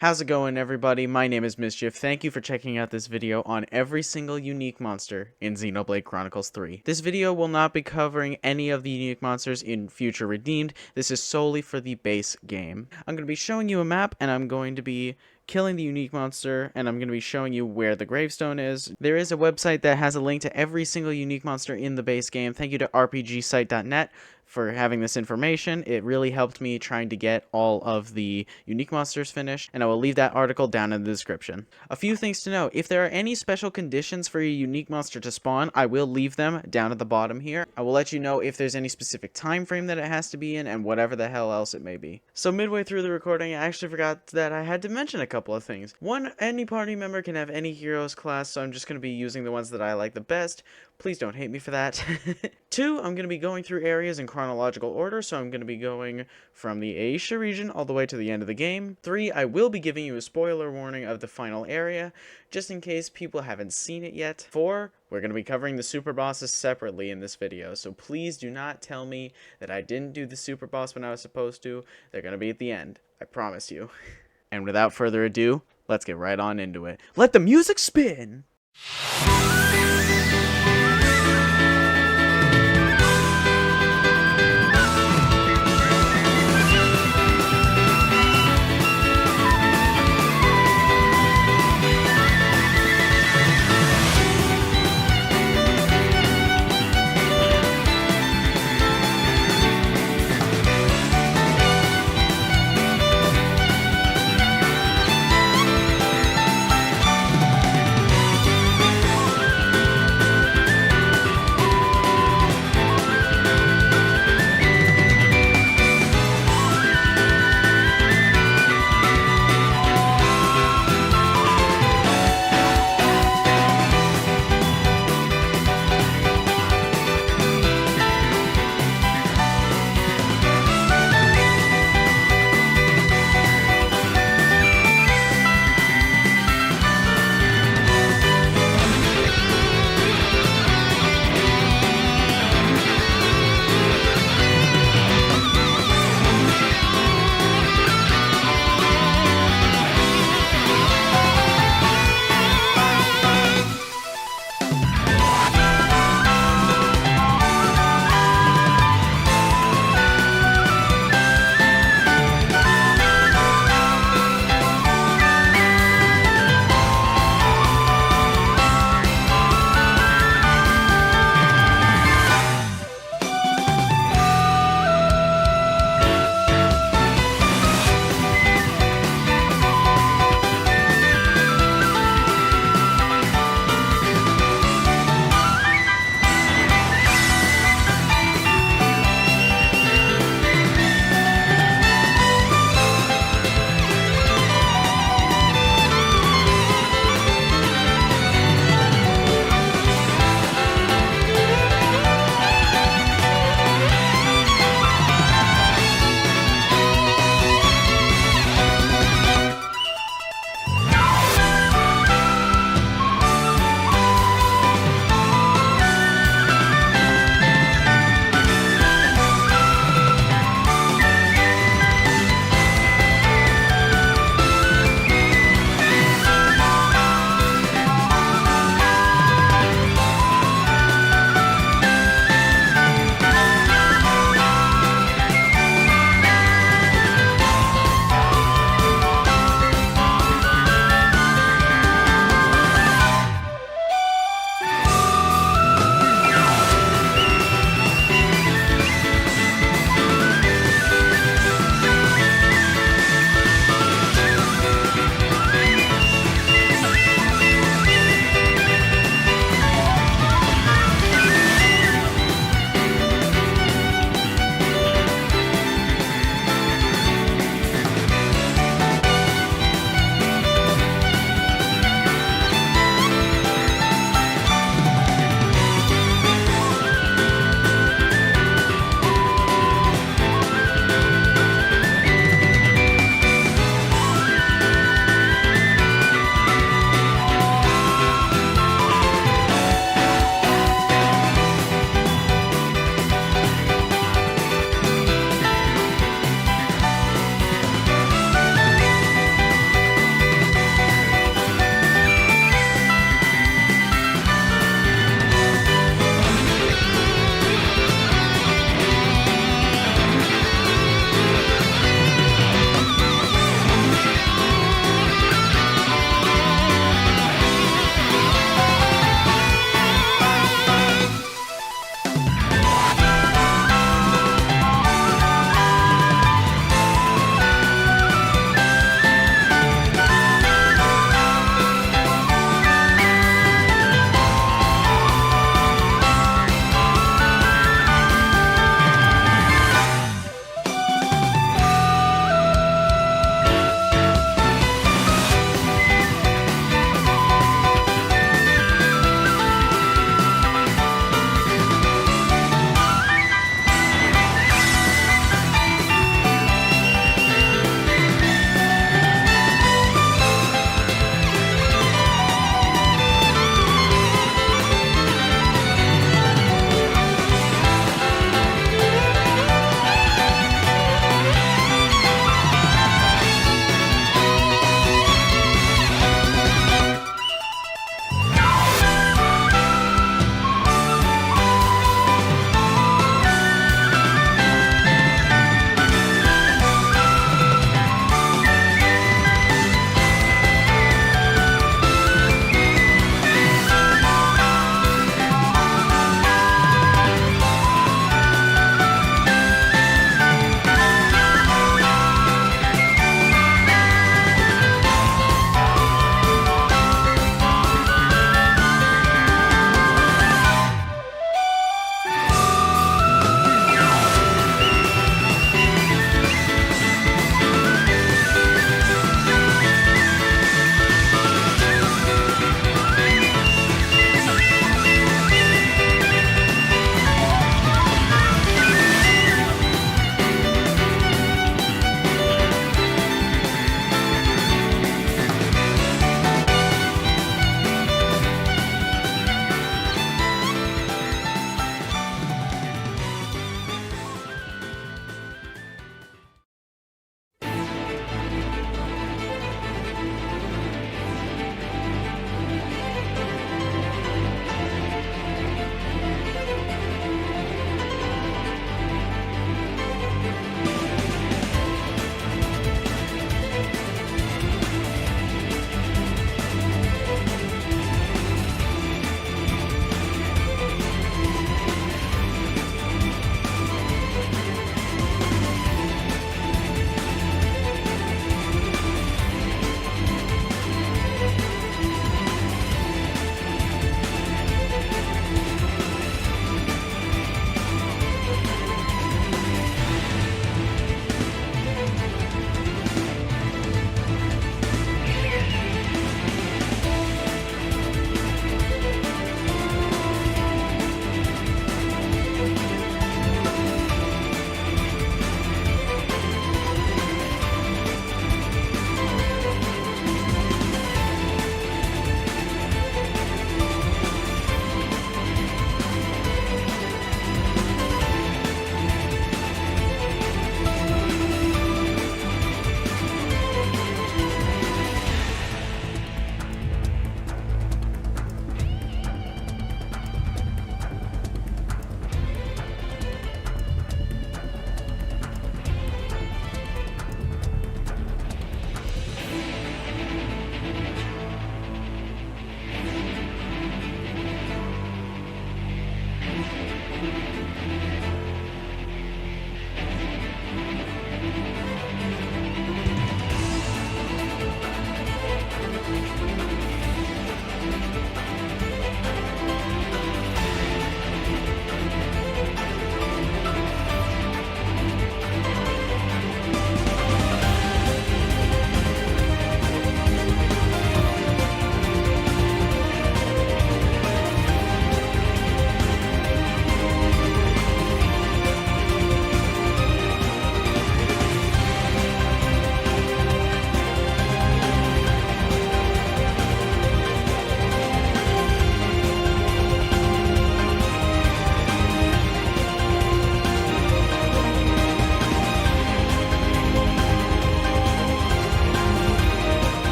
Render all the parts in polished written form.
How's it going, everybody? My name is Mischief. Thank you for checking out this video on every single unique monster in Xenoblade Chronicles 3. This video will not be covering any of the unique monsters in Future Redeemed. This is solely for the base game. I'm going to be showing you a map, and I'm going to be killing the unique monster, and I'm going to be showing you where the gravestone is. There is a website that has a link to every single unique monster in the base game. Thank you to rpgsite.net for having this information. It really helped me trying to get all of the unique monsters finished, and I will leave that article down in the description. A few things to know: if there are any special conditions for your unique monster to spawn, I will leave them down at the bottom here. I will let you know if there's any specific time frame that it has to be in, and whatever the hell else it may be. So midway through the recording, I actually forgot that I had to mention a couple of things. One, any party member can have any heroes class, so I'm just going to be using the ones that I like the best. Please don't hate me for that. Two, I'm going to be going through areas in chronological order, so I'm going to be going from the Asia region all the way to the end of the game. Three, I will be giving you a spoiler warning of the final area, just in case people haven't seen it yet. Four, we're going to be covering the super bosses separately in this video, so please do not tell me that I didn't do the super boss when I was supposed to. They're going to be at the end, I promise you. And without further ado, let's get right on into it. Let the music spin!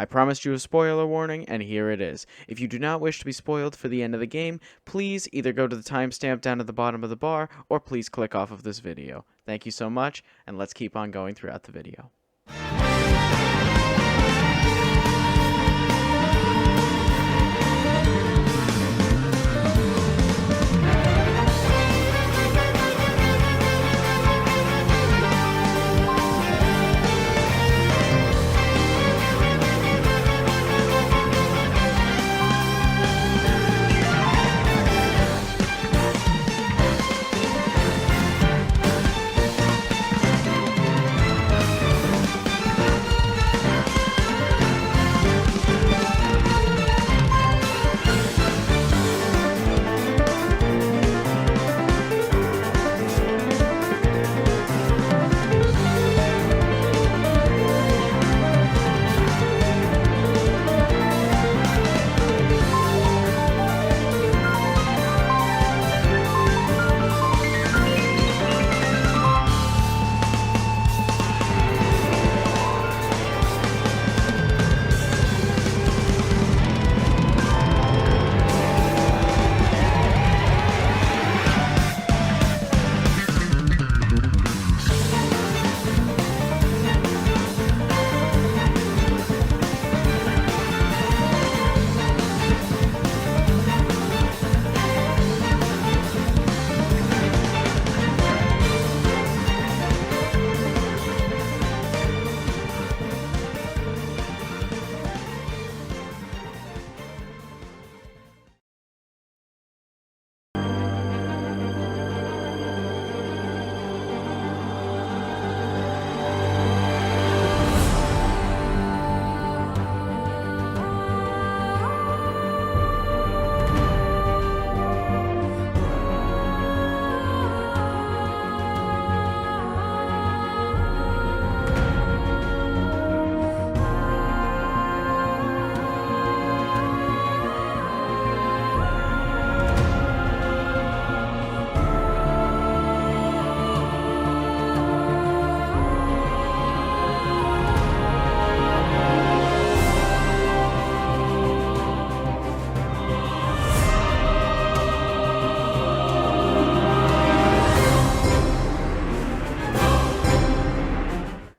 I promised you a spoiler warning, and here it is. If you do not wish to be spoiled for the end of the game, please either go to the timestamp down at the bottom of the bar, or please click off of this video. Thank you so much, and let's keep on going throughout the video.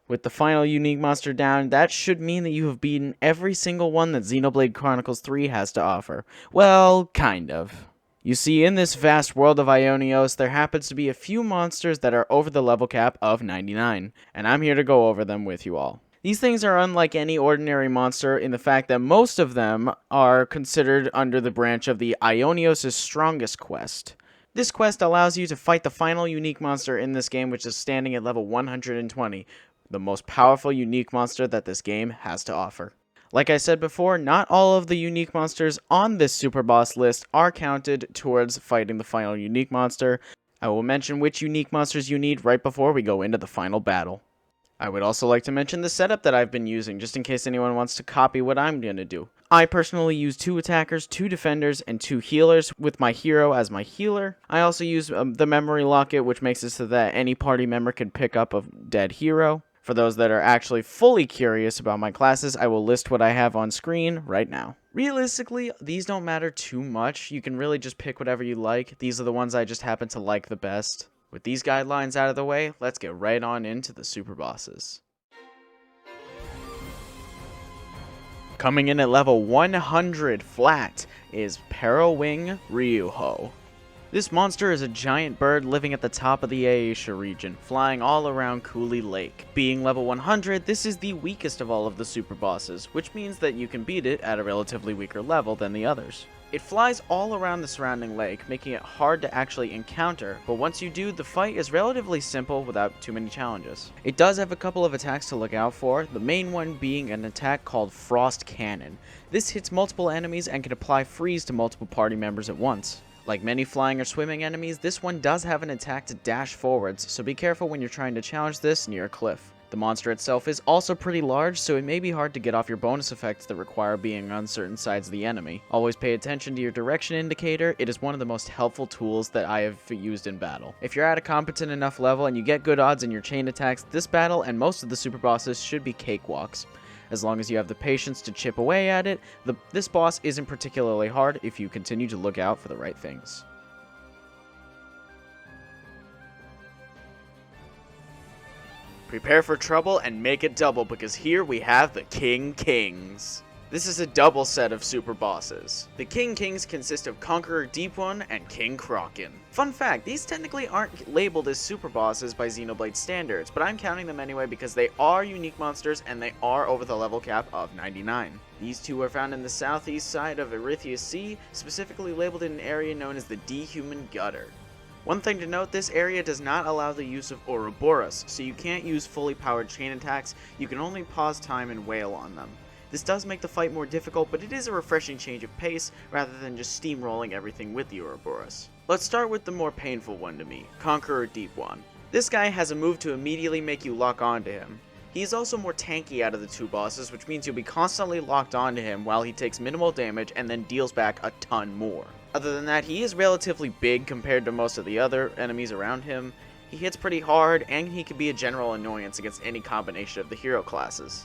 With the final unique monster down, that should mean that you have beaten every single one that Xenoblade Chronicles 3 has to offer. Well, kind of. You see, in this vast world of Ionios, there happens to be a few monsters that are over the level cap of 99, and I'm here to go over them with you all. These things are unlike any ordinary monster in the fact that most of them are considered under the branch of the Ionios' Strongest quest. This quest allows you to fight the final unique monster in this game, which is standing at level 120, the most powerful unique monster that this game has to offer. Like I said before, not all of the unique monsters on this super boss list are counted towards fighting the final unique monster. I will mention which unique monsters you need right before we go into the final battle. I would also like to mention the setup that I've been using, just in case anyone wants to copy what I'm going to do. I personally use 2 attackers, 2 defenders, and 2 healers, with my hero as my healer. I also use the memory locket, which makes it so that any party member can pick up a dead hero. For those that are actually fully curious about my classes, I will list what I have on screen right now. Realistically, these don't matter too much. You can really just pick whatever you like. These are the ones I just happen to like the best. With these guidelines out of the way, let's get right on into the super bosses. Coming in at level 100 flat is Peril-Wing Ryuho. This monster is a giant bird living at the top of the Aisha region, flying all around Cooley Lake. Being level 100, this is the weakest of all of the super bosses, which means that you can beat it at a relatively weaker level than the others. It flies all around the surrounding lake, making it hard to actually encounter, but once you do, the fight is relatively simple without too many challenges. It does have a couple of attacks to look out for, the main one being an attack called Frost Cannon. This hits multiple enemies and can apply freeze to multiple party members at once. Like many flying or swimming enemies, this one does have an attack to dash forwards, so be careful when you're trying to challenge this near a cliff. The monster itself is also pretty large, so it may be hard to get off your bonus effects that require being on certain sides of the enemy. Always pay attention to your direction indicator. It is one of the most helpful tools that I have used in battle. If you're at a competent enough level and you get good odds in your chain attacks, this battle and most of the super bosses should be cakewalks. As long as you have the patience to chip away at it, this boss isn't particularly hard if you continue to look out for the right things. Prepare for trouble and make it double, because here we have the King Kings. This is a double set of super bosses. The King Kings consist of Conqueror Deep One and King Kraken. Fun fact, these technically aren't labeled as super bosses by Xenoblade standards, but I'm counting them anyway because they are unique monsters and they are over the level cap of 99. These two are found in the southeast side of Erythia Sea, specifically labeled in an area known as the Dehuman Gutter. One thing to note, this area does not allow the use of Ouroboros, so you can't use fully powered chain attacks, you can only pause time and wail on them. This does make the fight more difficult, but it is a refreshing change of pace rather than just steamrolling everything with the Ouroboros. Let's start with the more painful one to me, Conqueror Deep One. This guy has a move to immediately make you lock onto him. He is also more tanky out of the two bosses, which means you'll be constantly locked onto him while he takes minimal damage and then deals back a ton more. Other than that, he is relatively big compared to most of the other enemies around him. He hits pretty hard, and he can be a general annoyance against any combination of the hero classes.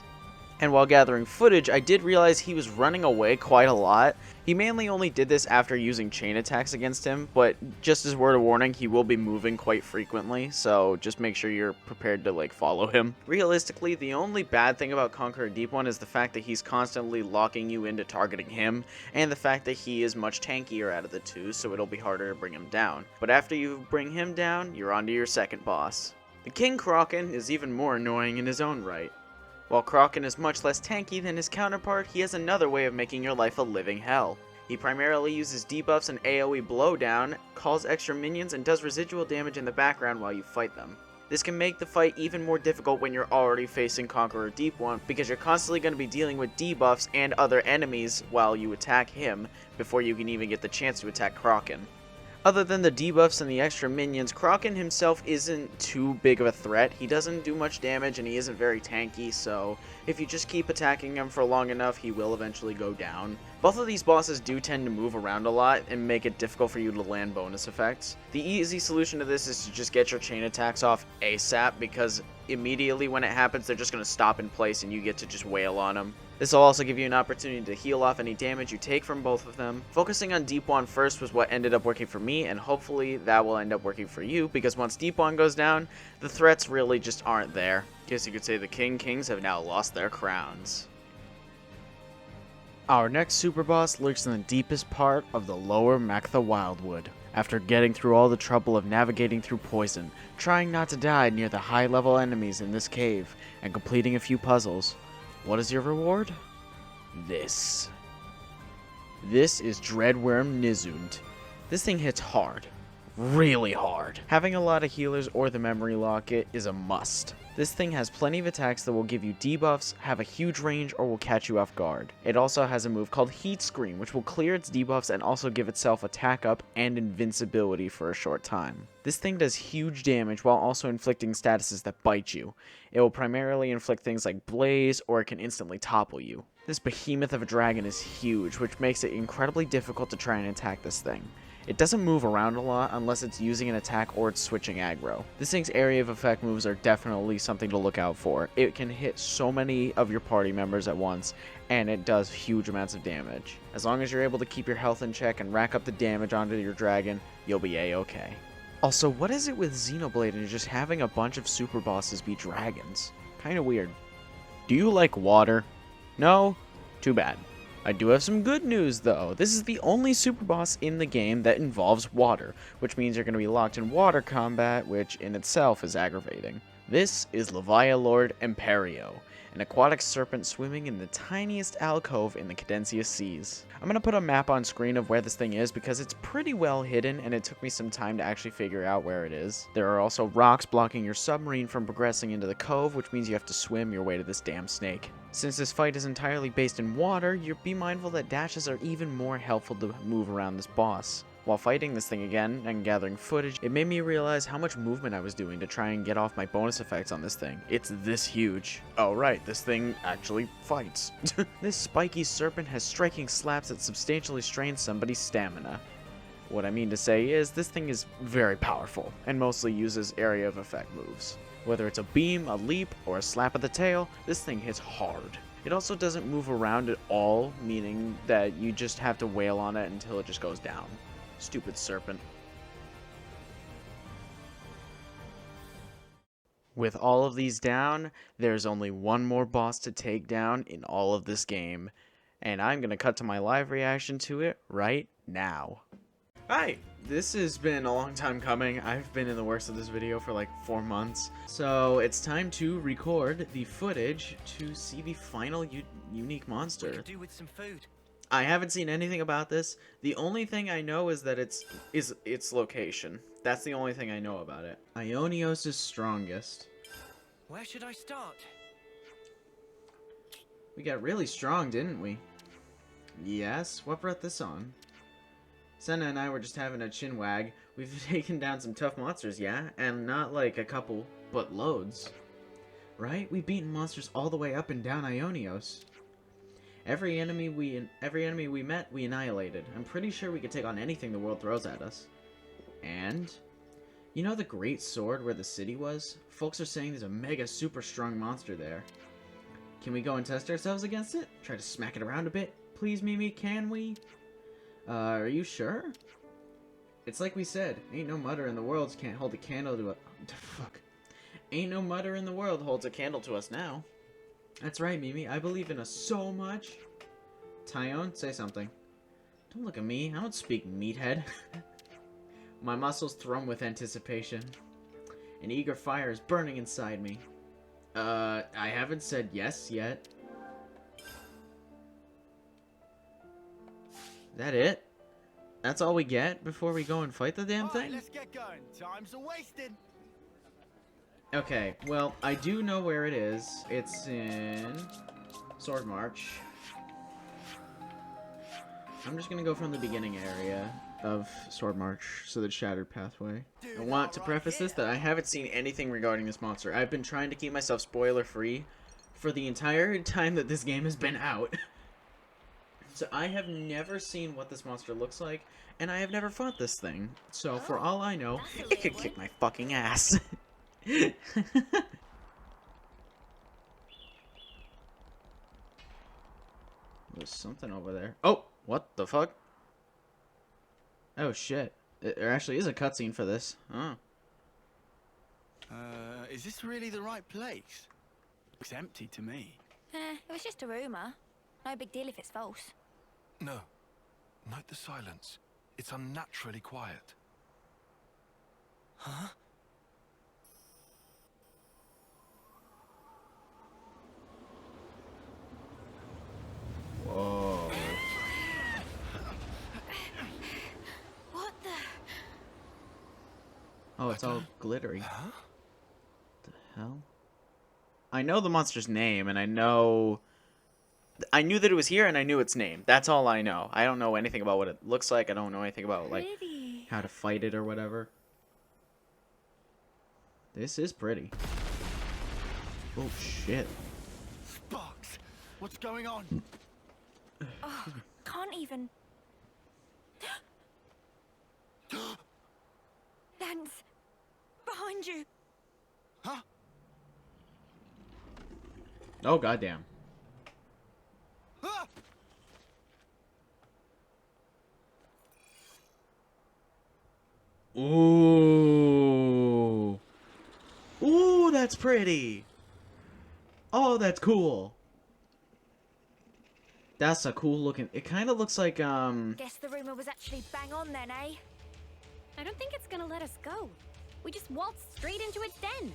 And while gathering footage, I did realize he was running away quite a lot. He mainly only did this after using chain attacks against him, but just as word of warning, he will be moving quite frequently, so just make sure you're prepared to follow him. Realistically, the only bad thing about Conqueror Deep One is the fact that he's constantly locking you into targeting him, and the fact that he is much tankier out of the two, so it'll be harder to bring him down. But after you bring him down, you're on to your second boss. The King Kraken is even more annoying in his own right. While Kraken is much less tanky than his counterpart, he has another way of making your life a living hell. He primarily uses debuffs and AoE blowdown, calls extra minions, and does residual damage in the background while you fight them. This can make the fight even more difficult when you're already facing Conqueror Deep One, because you're constantly going to be dealing with debuffs and other enemies while you attack him, before you can even get the chance to attack Kraken. Other than the debuffs and the extra minions, Kraken himself isn't too big of a threat. He doesn't do much damage and he isn't very tanky, so if you just keep attacking him for long enough, he will eventually go down. Both of these bosses do tend to move around a lot and make it difficult for you to land bonus effects. The easy solution to this is to just get your chain attacks off ASAP, because immediately when it happens, they're just going to stop in place and you get to just wail on them. This will also give you an opportunity to heal off any damage you take from both of them. Focusing on Deep One first was what ended up working for me, and hopefully that will end up working for you, because once Deep One goes down, the threats really just aren't there. Guess you could say the King Kings have now lost their crowns. Our next super boss lurks in the deepest part of the lower Maktha Wildwood. After getting through all the trouble of navigating through poison, trying not to die near the high level enemies in this cave, and completing a few puzzles, what is your reward? This. This is Dreadworm Nizund. This thing hits hard. Really hard. Having a lot of healers or the memory locket is a must. This thing has plenty of attacks that will give you debuffs, have a huge range, or will catch you off guard. It also has a move called Heat Scream, which will clear its debuffs and also give itself attack up and invincibility for a short time. This thing does huge damage while also inflicting statuses that bite you. It will primarily inflict things like Blaze, or it can instantly topple you. This behemoth of a dragon is huge, which makes it incredibly difficult to try and attack this thing. It doesn't move around a lot unless it's using an attack or it's switching aggro. This thing's area of effect moves are definitely something to look out for. It can hit so many of your party members at once, and it does huge amounts of damage. As long as you're able to keep your health in check and rack up the damage onto your dragon, you'll be a-okay. Also, what is it with Xenoblade and just having a bunch of super bosses be dragons? Kinda weird. Do you like water? No? Too bad. I do have some good news though. This is the only super boss in the game that involves water, which means you're going to be locked in water combat, which in itself is aggravating. This is Levia Lord Imperio, an aquatic serpent swimming in the tiniest alcove in the Cadencia Seas. I'm going to put a map on screen of where this thing is because it's pretty well hidden and it took me some time to actually figure out where it is. There are also rocks blocking your submarine from progressing into the cove, which means you have to swim your way to this damn snake. Since this fight is entirely based in water, you'll be mindful that dashes are even more helpful to move around this boss. While fighting this thing again and gathering footage, it made me realize how much movement I was doing to try and get off my bonus effects on this thing. It's this huge. Oh right, this thing actually fights. This spiky serpent has striking slaps that substantially strain somebody's stamina. What I mean to say is, this thing is very powerful, and mostly uses area of effect moves. Whether it's a beam, a leap, or a slap of the tail, this thing hits hard. It also doesn't move around at all, meaning that you just have to wail on it until it just goes down. Stupid serpent. With all of these down, there's only one more boss to take down in all of this game. And I'm going to cut to my live reaction to it right now. Hi, this has been a long time coming. I've been in the works of this video for like 4 months. So it's time to record the footage to see the final unique monster. We could do with some food. I haven't seen anything about this. The only thing I know is that its location. That's the only thing I know about it. Ionios' strongest. Where should I start? We got really strong, didn't we? Yes, what brought this on? Senna and I were just having a chin wag. We've taken down some tough monsters, yeah? And not like a couple, but loads. Right? We've beaten monsters all the way up and down Ionios. Every enemy we met, we annihilated. I'm pretty sure we could take on anything the world throws at us. And you know the Great Sword where the city was? Folks are saying there's a mega super strong monster there. Can we go and test ourselves against it? Try to smack it around a bit? Please, Mimi, can we? Are you sure? It's like we said, ain't no mutter in the world can't hold a candle to a... Fuck. Ain't no mutter in the world holds a candle to us now. That's right, Mimi. I believe in us so much. Tyone, say something. Don't look at me. I don't speak, meathead. My muscles thrum with anticipation. An eager fire is burning inside me. I haven't said yes yet. That it? That's all we get before we go and fight the damn thing? Let's get going. Time's a wasted. Okay, well, I do know where it is. It's in Sword March. I'm just gonna go from the beginning area of Sword March, so the Shattered Pathway. I want to preface this that I haven't seen anything regarding this monster. I've been trying to keep myself spoiler-free for the entire time that this game has been out. So I have never seen what this monster looks like, and I have never fought this thing. So for all I know, it could kick my fucking ass. There's something over there. Oh, what the fuck? Oh shit. There actually is a cutscene for this. Oh. Is this really the right place? Looks empty to me. It was just a rumor. No big deal if it's false. No. Note the silence. It's unnaturally quiet. Huh? Whoa. What the? Oh, it's all glittery. Huh? The hell? I know the monster's name, and I knew that it was here, and I knew its name. That's all I know. I don't know anything about what it looks like. I don't know anything about, like, Pretty. how to fight it or whatever. This is pretty. Oh, shit. Sparks! What's going on? Oh, can't even. Lance, behind you. Huh? Oh, goddamn. Ah! Ooh. Ooh, that's pretty. Oh, that's cool. That's a cool looking... It kind of looks like, Guess the rumor was actually bang on then, eh? I don't think it's gonna let us go. We just waltzed straight into its den.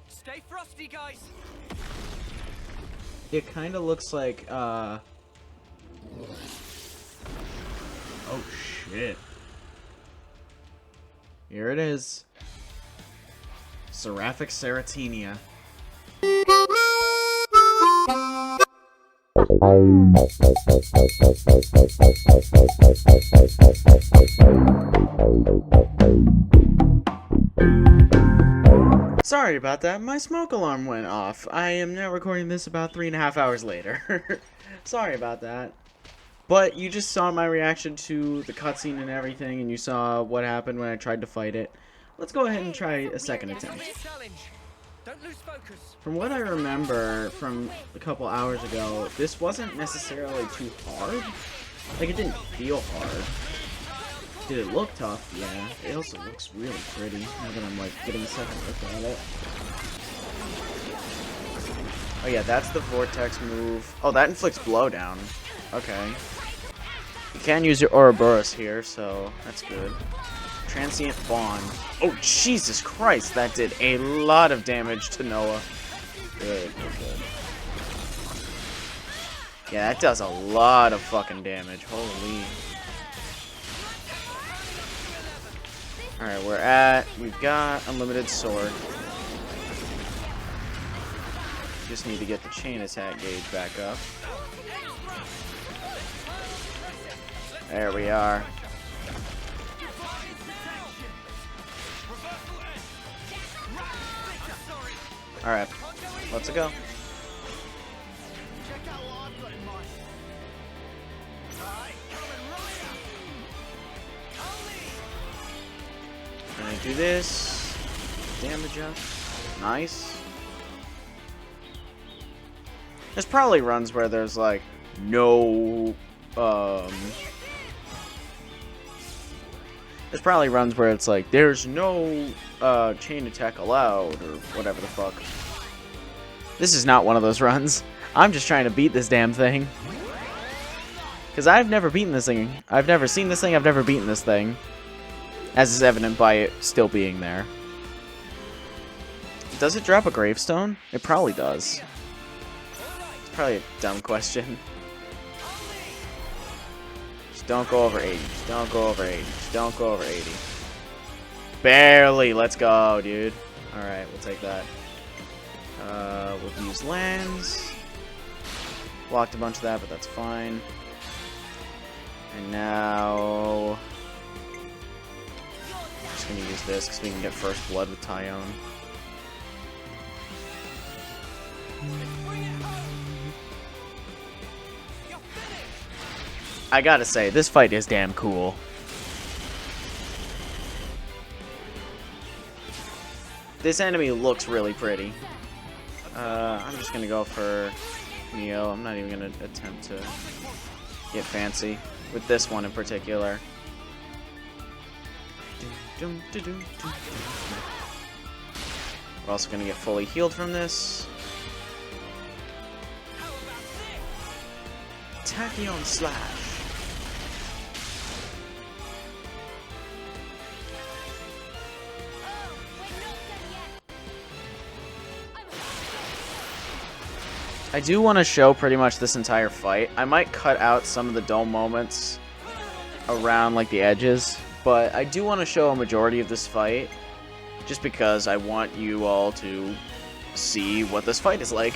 Stay frosty, guys! It kind of looks like, Oh, shit. Here it is. Seraphic Ceratenia. Sorry about that, my smoke alarm went off. I am now recording this about 3.5 hours later. Sorry about that. But you just saw my reaction to the cutscene and everything, and you saw what happened when I tried to fight it. Let's go ahead and try a second attempt. Challenge! Don't lose focus. From what I remember from a couple hours ago, this wasn't necessarily too hard. Like, it didn't feel hard. Did it look tough? Yeah. It also looks really pretty now that I'm, like, getting a second look at it. Oh yeah, that's the Vortex move. Oh, that inflicts blowdown. Okay. You can use your Ouroboros here, so that's good. Transient Bond. Oh, Jesus Christ, that did a lot of damage to Noah. Good. Yeah, that does a lot of fucking damage. Holy. Alright, we've got Unlimited Sword. Just need to get the chain attack gauge back up. There we are. Alright, let's go. Check out what I've got in mind. Alright, coming right. Gonna do this. Damage up. Nice. There's probably runs where there's like no there's probably runs where it's like there's no chain attack allowed or whatever the fuck. This is not one of those runs. I'm just trying to beat this damn thing. Cause I've never beaten this thing. I've never seen this thing, I've never beaten this thing. As is evident by it still being there. Does it drop a gravestone? It probably does. It's probably a dumb question. Just don't go over 80. Just don't go over 80. Just don't go over 80. Barely. Let's go, dude. Alright, we'll take that. We'll use lands. Blocked a bunch of that, but that's fine. And now... I'm just gonna use this because we can get first blood with Tyone. I gotta say, this fight is damn cool. This enemy looks really pretty. I'm just gonna go for Neo. I'm not even gonna attempt to get fancy with this one in particular. We're also gonna get fully healed from this. Tachyon Slash. I do want to show pretty much this entire fight. I might cut out some of the dull moments around like the edges, but I do want to show a majority of this fight just because I want you all to see what this fight is like.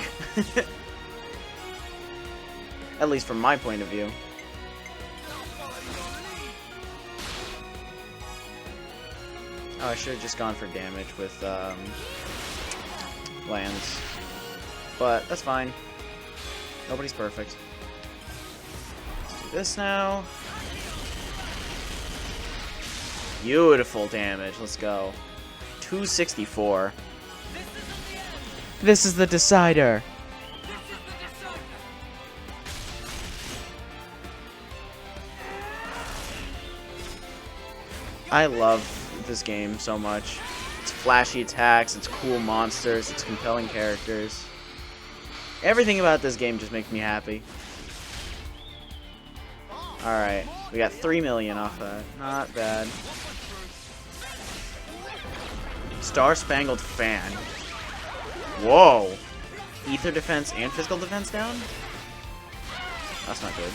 At least from my point of view. Oh, I should have just gone for damage with lands. But that's fine. Nobody's perfect. Let's do this now. Beautiful damage. Let's go. 264. This is the decider. I love this game so much. It's flashy attacks, it's cool monsters, it's compelling characters. Everything about this game just makes me happy. Alright, we got 3 million off that. Not bad. Star Spangled Fan. Whoa! Ether defense and physical defense down? That's not good.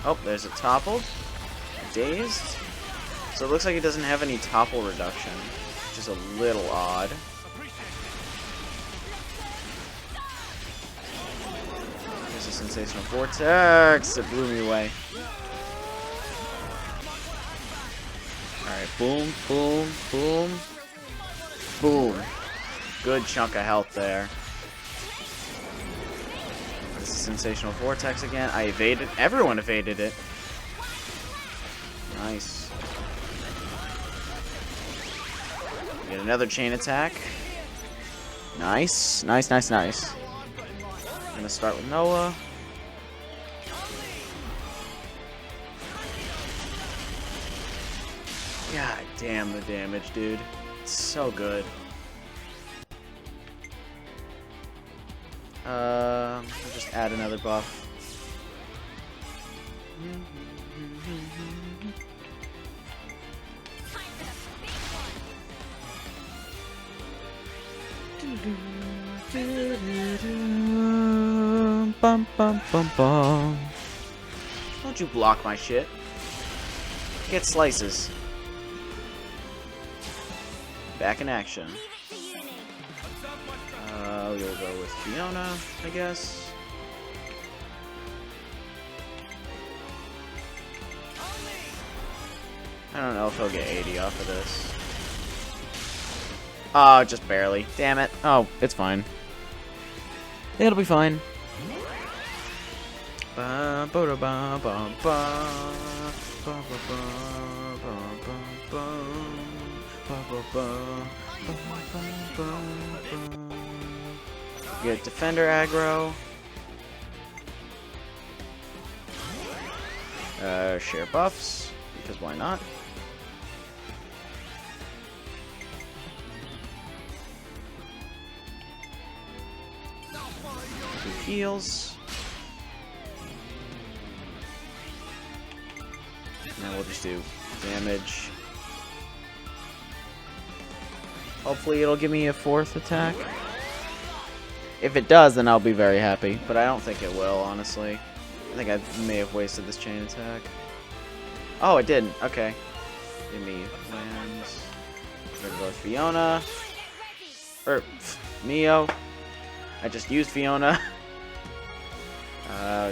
Oh, there's a toppled. Dazed. So it looks like it doesn't have any topple reduction, which is a little odd. There's a sensational vortex. It blew me away. Alright, boom, boom, boom, boom. Good chunk of health there. This is sensational vortex again. I evaded. Everyone evaded it. Nice. Get another chain attack. Nice. Nice, nice, nice. I'm gonna start with Noah. God damn the damage, dude. It's so good. I'll just add another buff. Bum, bum, bum, bum. Don't you block my shit. Get slices. Back in action. We'll go with Fiona, I guess. I don't know if he'll get 80 off of this. Oh, just barely. Damn it. Oh, it's fine. It'll be fine. Get defender aggro. Share buffs, because why not? Do heals. And then we'll just do damage. Hopefully it'll give me a 4th attack. If it does, then I'll be very happy. But I don't think it will, honestly. I think I may have wasted this chain attack. Oh, it didn't. Okay. Give me lands. We're gonna go with Fiona. Mio. I just used Fiona.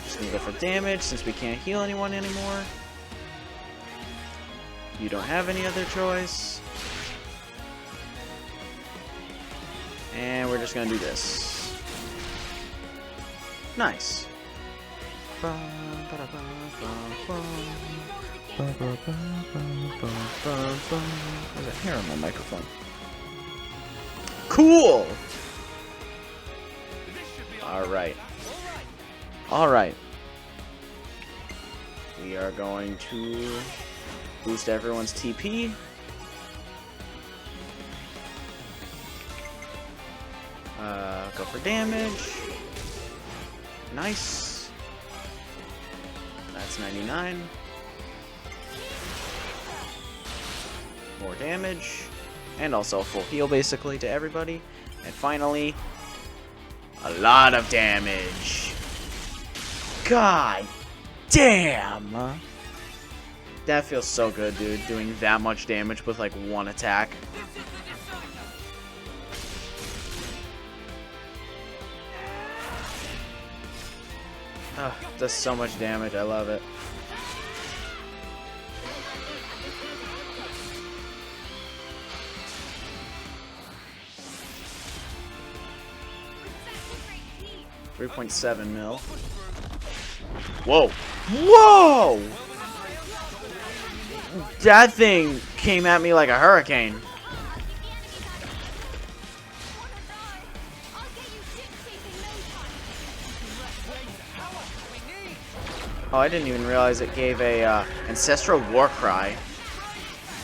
Just gonna go for damage since we can't heal anyone anymore. You don't have any other choice. And we're just gonna do this. Nice. There's a hair on my microphone. Cool! Alright. Alright. We are going to boost everyone's TP. Go for damage. Nice. That's 99. More damage. And also a full heal, basically, to everybody. And finally, a lot of damage. God damn! That feels so good, dude, doing that much damage with, like, one attack. Ugh, does so much damage, I love it. $3.7 mil. Whoa! Whoa! That thing came at me like a hurricane. Oh, I didn't even realize it gave a Ancestral War Cry.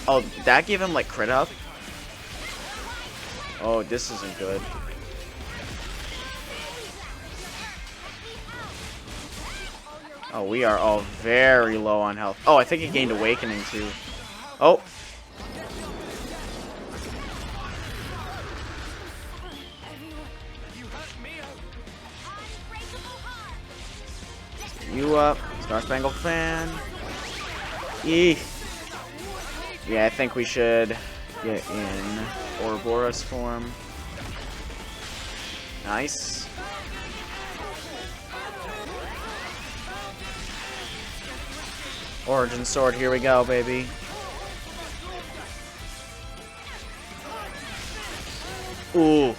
Oh, that gave him like crit up? Oh, this isn't good. Oh, we are all very low on health. Oh, I think it gained Awakening too. Oh. You up. Star Spangled Fan. Eeh. Yeah, I think we should get in Ouroboros form. Nice. Origin Sword, here we go, baby. Ooh.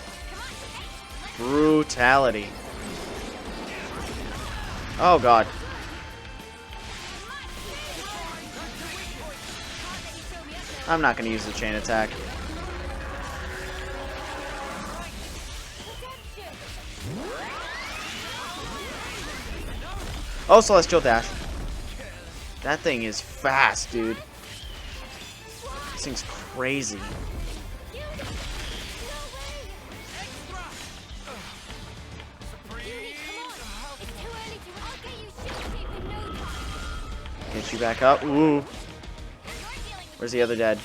Brutality. Oh god. I'm not gonna use the chain attack. Oh, Celestial Dash. That thing is fast, dude. This thing's crazy. Get you back up. Ooh. Where's the other dead?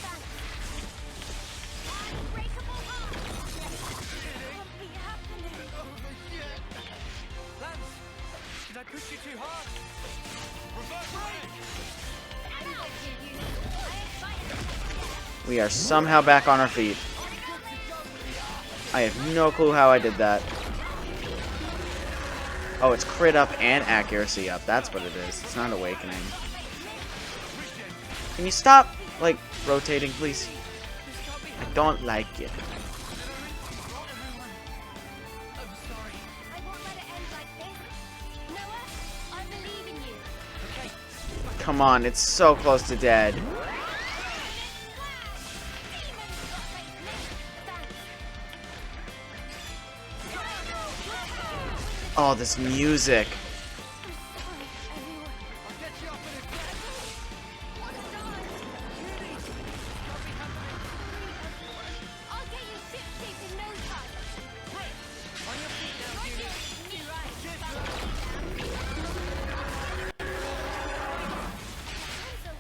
Did I push you too hard? We are somehow back on our feet. I have no clue how I did that. Oh, it's crit up and accuracy up. That's what it is. It's not awakening. Can you stop, like, rotating, please? I don't like it. Come on, it's so close to dead. Oh, this music.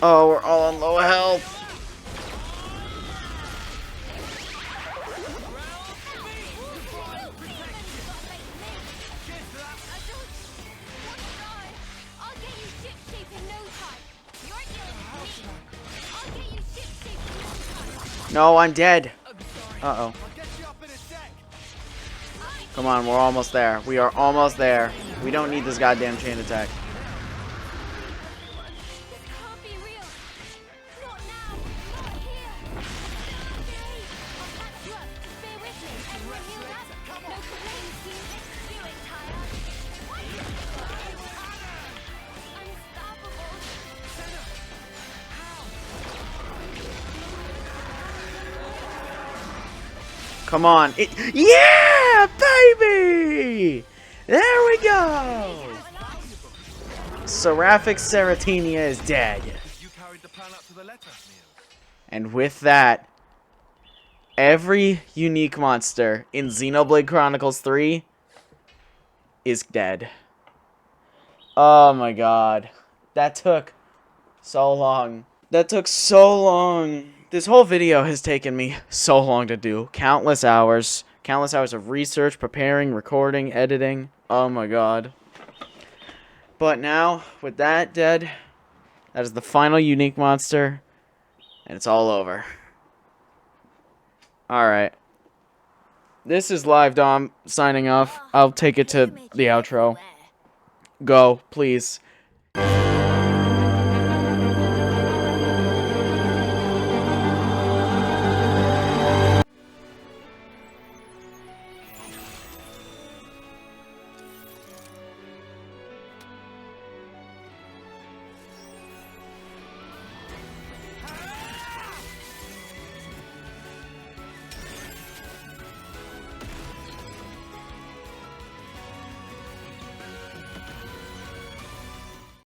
Oh, we're all on low health. No, I'm dead. Uh-oh. Come on, we're almost there. We are almost there. We don't need this goddamn chain attack. Come on. Yeah, baby! There we go! Seraphic Seratinia is dead. You carried the plan up to the letter, Neil. And with that, every unique monster in Xenoblade Chronicles 3 is dead. Oh my god. That took so long. That took so long. This whole video has taken me so long to do. Countless hours. Countless hours of research, preparing, recording, editing. Oh my god. But now, with that dead, that is the final unique monster. And it's all over. Alright. This is Live Dom signing off. I'll take it to the outro. Go, please.